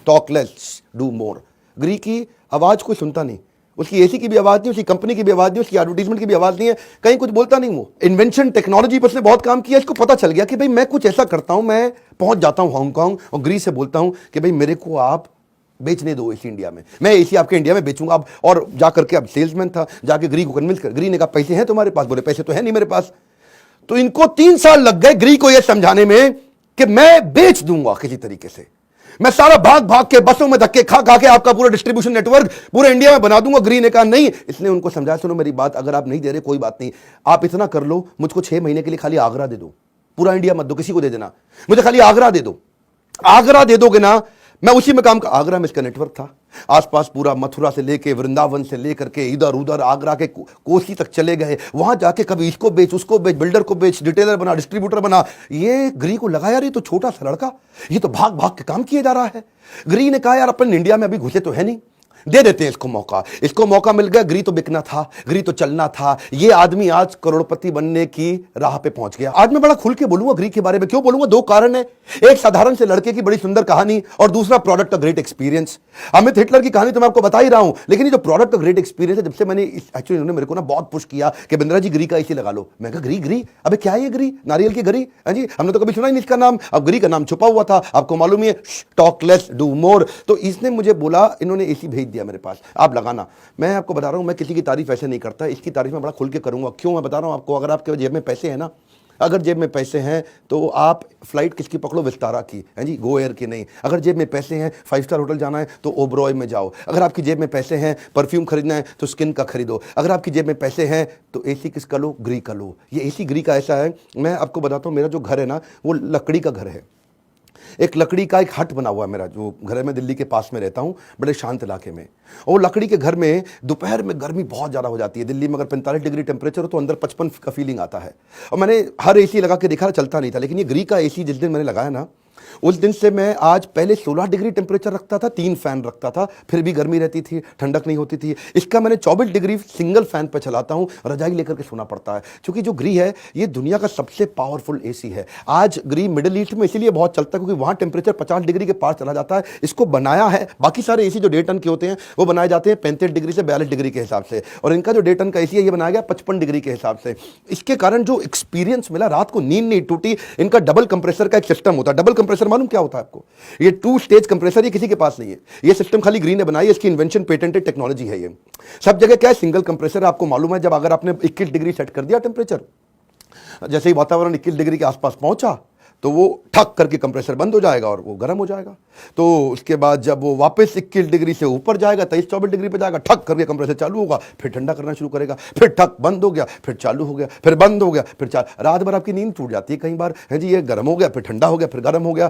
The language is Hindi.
Talk less do more. ग्री की आवाज कोई सुनता नहीं, उसकी एसी की भी आवाज नहीं, उसकी कंपनी की भी आवाज नहीं, उसकी एडवर्टीजमेंट की भी आवाज नहीं है, कहीं कुछ बोलता नहीं। वो इन्वेंशन टेक्नोलॉजी पर उसने बहुत काम किया। इसको पता चल गया कि भाई मैं कुछ ऐसा करता हूं, मैं पहुंच जाता हूं हांगकांग और ग्री से बोलता हूं कि भाई मेरे को आप बेचने दो एसी इंडिया में, मैं एसी आपके इंडिया में बेचूंगा। अब और जाकर के अब सेल्समैन था, जाके ग्री को कन्विंस कर, ग्री ने कहा पैसे हैं तुम्हारे पास? बोले पैसे तो है नहीं मेरे पास। तो इनको 3 साल लग गए ग्री को यह समझाने में कि मैं बेच दूंगा किसी तरीके से, मैं सारा भाग भाग के बसों में धक्के खा खा के आपका पूरा डिस्ट्रीब्यूशन नेटवर्क पूरे इंडिया में बना दूंगा। ग्री ने कहा नहीं। इसने उनको समझाया सुनो मेरी बात, अगर आप नहीं दे रहे कोई बात नहीं, आप इतना कर लो, मुझको 6 महीने के लिए खाली आगरा दे दो, पूरा इंडिया मत दो, किसी को दे देना, मुझे खाली आगरा दे दो। आगरा दे दोगे ना, मैं उसी में काम का। आगरा में इसका नेटवर्क था, आसपास पूरा मथुरा से लेके वृंदावन से लेकर के इधर उधर आगरा के कोसी तक चले गए। वहां जाके कभी इसको बेच, उसको बेच, बिल्डर को बेच, डिटेलर बना, डिस्ट्रीब्यूटर बना। ये ग्री को लगा यार ये तो छोटा सा लड़का, ये तो भाग भाग के काम किए जा रहा है। ग्री ने कहा यार अपन इंडिया में अभी घुसे तो है नहीं, दे देते हैं इसको मौका। इसको मौका मिल गया। ग्री तो बिकना था, ग्री तो चलना था। ये आदमी आज करोड़पति बनने की राह पे पहुंच गया। आज मैं बड़ा खुल के बोलूंगा ग्री के बारे में। क्यों बोलूंगा? 2 कारण है। एक साधारण से लड़के की बड़ी सुंदर कहानी, और दूसरा product of great experience. Amit Hitler की कहानी तो मैं आपको बता ही रहा हूं, लेकिन ये जो प्रोडक्ट ऑफ ग्रेट एक्सपीरियंस है, जब से मैंने एक्चुअली उन्होंने मेरे को ना बहुत पुश किया कि बिंद्रा जी ग्री का इसी लगा लो। मैं कहा ग्री ग्री अबे क्या है ये ग्री? नारियल की ग्री? हाँ जी, हमने तो कभी सुना ही नहीं इसका नाम। अब ग्री का नाम छुपा हुआ था, आपको मालूम ही है, टॉक लेस डू मोर। तो इसने मुझे बोला, इन्होंने एसी भेज दिया मेरे पास, आप लगाना। मैं आपको बता रहा हूं, मैं किसी की तारीफ ऐसे नहीं करता, इसकी तारीफ मैं बड़ा खुल के करूंगा। क्यों मैं बता रहा हूं आपको? अगर आपके जेब में पैसे हैं ना, अगर जेब में पैसे हैं तो आप फ्लाइट किसकी पकड़ो? विस्तारा की, है जी, गो एयर की नहीं। अगर जेब में पैसे हैं, 5 स्टार होटल जाना है तो ओबरॉय में जाओ। अगर आपकी जेब में पैसे हैं, परफ्यूम खरीदना है तो स्किन का खरीदो। अगर आपकी जेब में पैसे हैं तो एसी किसका लो? ग्री का लो। ये एसी ग्री का ऐसा है, मैं आपको बताता हूँ, मेरा जो घर है ना वो लकड़ी का घर है। एक लकड़ी का एक हट बना हुआ है मेरा, जो घर है, मैं दिल्ली के पास में रहता हूँ, बड़े शांत इलाके में। और लकड़ी के घर में दोपहर में गर्मी बहुत ज़्यादा हो जाती है। दिल्ली में अगर 45 डिग्री टेम्परेचर हो तो अंदर 55 का फीलिंग आता है। और मैंने हर एसी लगा के देखा, चलता नहीं था। लेकिन ये ग्री का एसी जिस दिन मैंने लगाया ना, उस दिन से मैं आज, पहले 16 डिग्री टेम्परेचर रखता था, 3 फैन रखता था, फिर भी गर्मी रहती थी, ठंडक नहीं होती थी। इसका मैंने 24 डिग्री सिंगल फैन पे चलाता हूं, रजाई लेकर के सोना पड़ता है। क्योंकि जो ग्री है ये दुनिया का सबसे पावरफुल एसी है। आज ग्री मिडिल ईस्ट में इसीलिए बहुत चलता है क्योंकि वहां टेम्परेचर 50 डिग्री के पार चला जाता है। इसको बनाया है, बाकी सारे एसी जो 1.5 टन के होते हैं वो बनाए जाते हैं 35 डिग्री से 42 डिग्री के हिसाब से, और इनका जो 1.5 टन का एसी है ये बनाया गया 55 डिग्री के हिसाब से। इसके कारण जो एक्सपीरियंस मिला, रात को नींद नहीं टूटी। इनका डबल कंप्रेसर का एक सिस्टम होता है। डबल कंप्रेसर मालूम क्या होता है आपको? ये 2 स्टेज कंप्रेसर, ये किसी के पास नहीं है। ये सिस्टम खाली ग्री ने बनाई है, इसकी इन्वेंशन पेटेंटेड टेक्नोलॉजी है। ये सब जगह क्या है? Single compressor. आपको मालूम है, जब अगर आपने 21 डिग्री सेट कर दिया टेम्परेचर, जैसे ही वातावरण 21 डिग्री के आसपास पहुंचा तो वो ठक करके कंप्रेसर बंद हो जाएगा और वो गर्म हो जाएगा। तो उसके बाद जब वो वापस 21 डिग्री से ऊपर जाएगा, 23-24 डिग्री पे जाएगा, ठक करके कंप्रेसर चालू होगा, फिर ठंडा करना शुरू करेगा, फिर ठक बंद हो गया, फिर चालू हो गया, फिर बंद हो गया, फिर रात भर आपकी नींद टूट जाती है कई बार, है जी। ये गर्म हो गया, फिर ठंडा हो गया, फिर गर्म हो गया।